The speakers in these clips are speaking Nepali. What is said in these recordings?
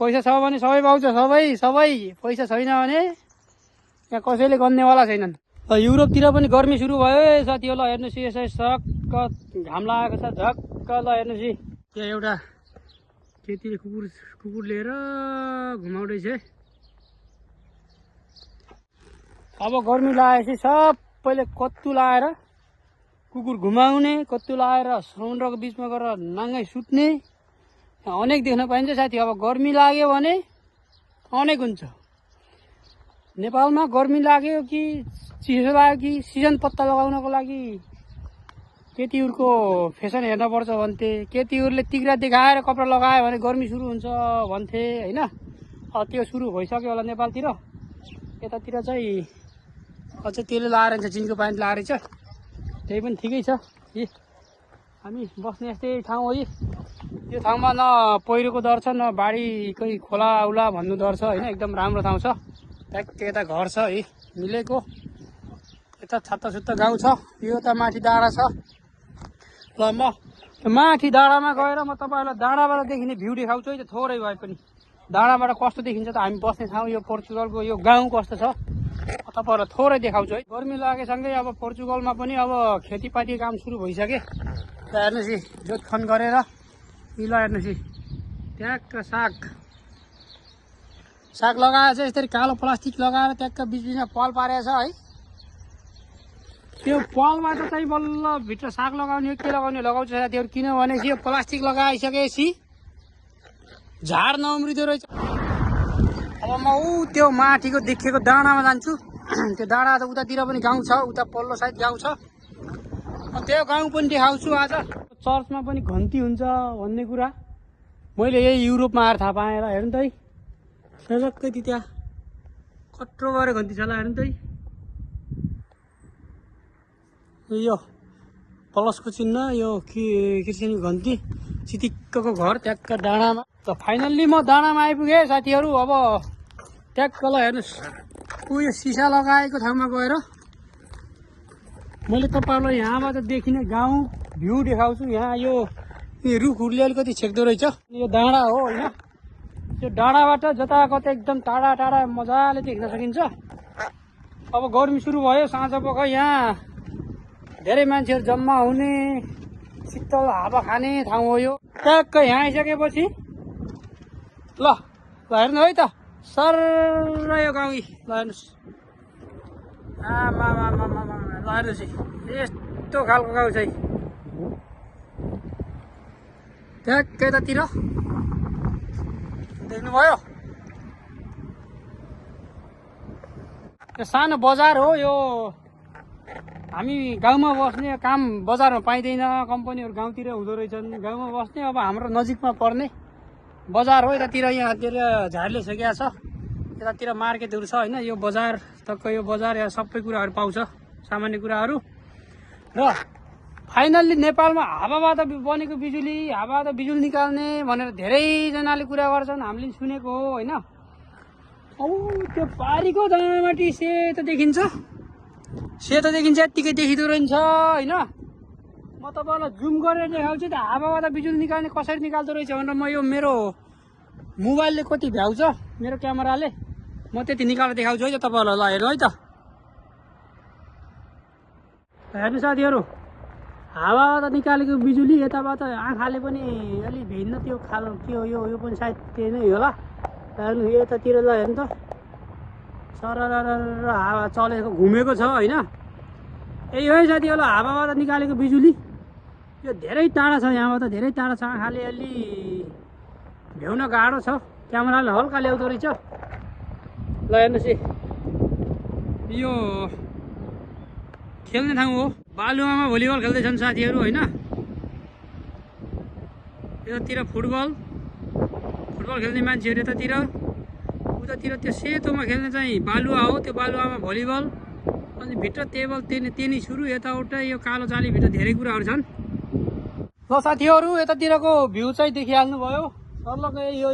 पैसा छ भने सबै पाउँछ, सबै पैसा छैन भने यहाँ कसैले गन्नेवाला छैनन्। युरोपतिर पनि गर्मी सुरु भयो है साथीहरु। हेर्नुहोस् यसै सक्क घाम लागेको छ झक्क। ल हेर्नुहोस् यहाँ एउटा केटीले कुकुर लिएर घुमाउँदैछ। अब गर्मी लागेपछि सबैले कत्तु लाएर कुकुर घुमाउने, कत्तु लाएर समुद्रको बिचमा गएर नाङ्गै सुत्ने अनेक देख्न पाइन्छ साथी। अब गर्मी लाग्यो भने अनेक हुन्छ। नेपालमा गर्मी लाग्यो कि चिसो लाग्यो कि सिजन पत्ता लगाउनको लागि केटीहरूको फेसन हेर्न पर्छ भन्थे। केटीहरूले तिग्रा देखाएर कपडा लगायो भने गर्मी सुरु हुन्छ भन्थे हैन। त्यो सुरु भइसक्यो होला नेपालतिर। यतातिर चाहिँ अझ त्यसले लाएर छ, जिनको प्यान्ट लाएर छ। त्यही पनि ठिकै छ। हामी बस्ने यस्तै ठाउँ हो। यो ठाउँमा न पहिरोको डर छ न बाढीकै खोला औला भन्नु डर छ हैन। एकदम राम्रो ठाउँ छ। ट्याक्कै यता घर छ है मिलेको। यता छत्ता गाउँ छ। यो त माथि डाँडा छ। ल म माथि डाँडामा गएर म तपाईँहरूलाई डाँडाबाट देखिने भ्यू देखाउँछु है। थोरै भए पनि डाँडाबाट कस्तो देखिन्छ त हामी बस्ने ठाउँ यो पोर्चुगलको यो गाउँ कस्तो छ तपाईँहरूलाई थोरै देखाउँछु है। गर्मी लागेसँगै अब पोर्चुगलमा पनि अब खेतीपाती काम सुरु भइसके। हेर्नुहोस् जोतखन गरेर ल हेर्नुहोस् ट्याक्क साग लगाएर चाहिँ यसरी कालो प्लास्टिक लगाएर ट्याक्क बिचमा पल पारेको छ है। त्यो पलबाट चाहिँ बल्ल भित्र साग लगाउने के लगाउने लगाउँछ साथीहरू। किनभने यो प्लास्टिक लगाइसकेपछि झार नउम्रिँदो रहेछ। अब म त्यो माथिको देखेको डाँडामा जान्छु। त्यो डाँडा त उतातिर पनि गाउँ छ, उता पल्लो साइड गाउँ छ। त्यो गाउँ पनि देखाउँछु आज। चर्चमा पनि घन्टी हुन्छ भन्ने कुरा मैले यही युरोपमा आएर थाहा पाएँ। हेर्नु त है सलक्कै त्यहाँ कत्रो गएर घन्टी छ। हेर्नु त है यो प्लसको चिन्ह, यो क्रिस्चियन घन्टी, चितिक्कको घर ट्याक्क डाँडामा। त फाइनल्ली म डाँडामा आइपुगेँ साथीहरू। अब ट्याक्क ल हेर्नुहोस् यो सिसा लगाएको ठाउँमा गएर मैले तपाईँहरूलाई यहाँबाट देखिने गाउँ भ्यू देखाउँछु। यहाँ यो रुखहरूले अलिकति छेक्दो रहेछ। यो डाँडा हो होइन। यो डाँडाबाट जताकतै एकदम टाढा मजाले देख्न सकिन्छ। अब गर्मी सुरु भयो साँझ पख यहाँ धेरै मान्छेहरू जम्मा हुने शीतल हावा खाने ठाउँ हो यो। ट्याक्क यहाँ आइसकेपछि ल हेर्नु है त सर यो गाउँ। ल हेर्नुहोस् आमा ल हेर्नुहोस् यस्तो खालको गाउँ छ। ट्याक्क यतातिर देख्नुभयो यो सानो बजार हो। यो हामी गाउँमा बस्ने काम बजारमा पाइँदैन। कम्पनीहरू गाउँतिर हुँदो रहेछन्। गाउँमा बस्ने अब हाम्रो नजिकमा पर्ने बजार हो। यतातिर यहाँतिर झारले छेकेको छ। यतातिर मार्केटहरू छ होइन। यो बजार टक्क यो बजार यहाँ सबै कुराहरू पाउँछ, सामान्य कुराहरू। र फाइनल्ली नेपालमा हावाबाट बनेको बिजुली, हावाबाट बिजुली निकाल्ने भनेर धेरैजनाले कुरा गर्छन्। हामीले सुनेको हो होइन। औ त्यो पारीको डाँडामाथि सेतो देखिन्छ यत्तिकै देखिँदो रहेछ होइन। म तपाईँलाई जुम गरेर देखाउँछु त हावाबाट बिजुली निकाल्ने कसरी निकाल्दो रहेछ भनेर। म यो मेरो मोबाइलले कति भ्याउँछ मेरो क्यामेराले म त्यति निकालेर देखाउँछु है त तपाईँहरूलाई। ल हेर्नु है त हेर्नु साथीहरू हावाबाट निकालेको बिजुली। यताबाट आँखाले पनि अलि भिन्न त्यो खाल के हो यो पनि सायद त्यही नै होला। हेर्नु यतातिर ल हेर्नु त सरर हावा चलेको घुमेको छ होइन। यही हो साथीहरू हावाबाट निकालेको बिजुली। यो धेरै टाढा छ, यहाँबाट धेरै टाढा छ। आँखाले अलि भ्याउन गाह्रो छ। क्यामेराले हल्का ल्याउँदो रहेछ। ल हेर्नुहोस् यो खेल्ने ठाउँ हो। बालुवामा भलिबल खेल्दैछन् साथीहरू होइन। यतातिर फुटबल खेल्ने मान्छेहरू यतातिर। उतातिर त्यो सेतोमा खेल्ने चाहिँ बालुवा हो। त्यो बालुवामा भलिबल। अनि भित्र टेबल टेनिस सुरु। यताउता यो कालो जालीभित्र धेरै कुराहरू छन्। ल साथीहरू यतातिरको भ्यू चाहिँ देखिहाल्नु भयो। सर्लको यही हो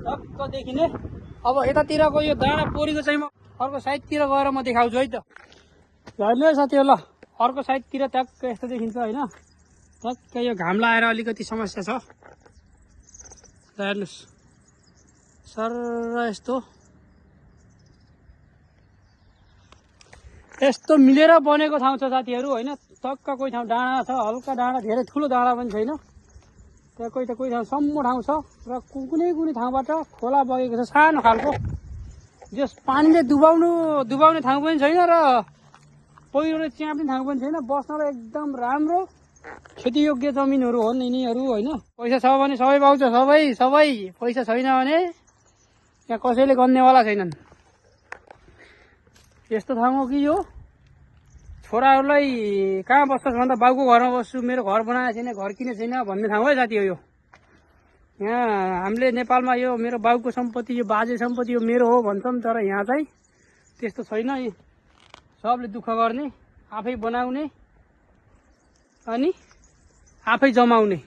टक्क देखिने। अब यतातिरको यो डाँडा पोरीको चाहिँ म अर्को साइडतिर गएर म देखाउँछु है त। हेर्नु साथीहरू ल अर्को साइडतिर ट्याक्क यस्तो देखिन्छ होइन। ट्याक्क यो घाम लाएर अलिकति समस्या छ। ल हेर्नुहोस् सर यस्तो मिलेर बनेको ठाउँ छ साथीहरू होइन। टक्क कोही ठाउँ डाँडा छ, हल्का डाँडा, धेरै ठुलो डाँडा पनि छैन। त्यहाँ कोही ठाउँ सम्म ठाउँ छ र कुनै ठाउँबाट खोला बगेको छ सानो खालको, जस पानीले डुबाउने ठाउँ पनि छैन र पहिरोले च्याप्ने ठाउँ पनि छैन। बस्नलाई एकदम राम्रो खेतीयोग्य जमिनहरू हुन् यिनीहरू होइन। पैसा छ भने सबै पाउँछ, सबै। पैसा छैन भने यहाँ कसैले गन्नेवाला छैनन्। यस्तो ठाउँ हो कि यो छोराहरूलाई कहाँ बस्छस् भन्दा बाउको घरमा बस्छु, मेरो घर बनाएको छैन, घर किने छैन भन्ने ठाउँ है साथी हो यो। यहाँ हामीले नेपालमा यो मेरो बाउको सम्पत्ति, यो बाजे सम्पत्ति, यो मेरो हो भन्छौँ, तर यहाँ चाहिँ त्यस्तो छैन। सबले दुःख गर्ने, आफै बनाउने अनि आफै जमाउने।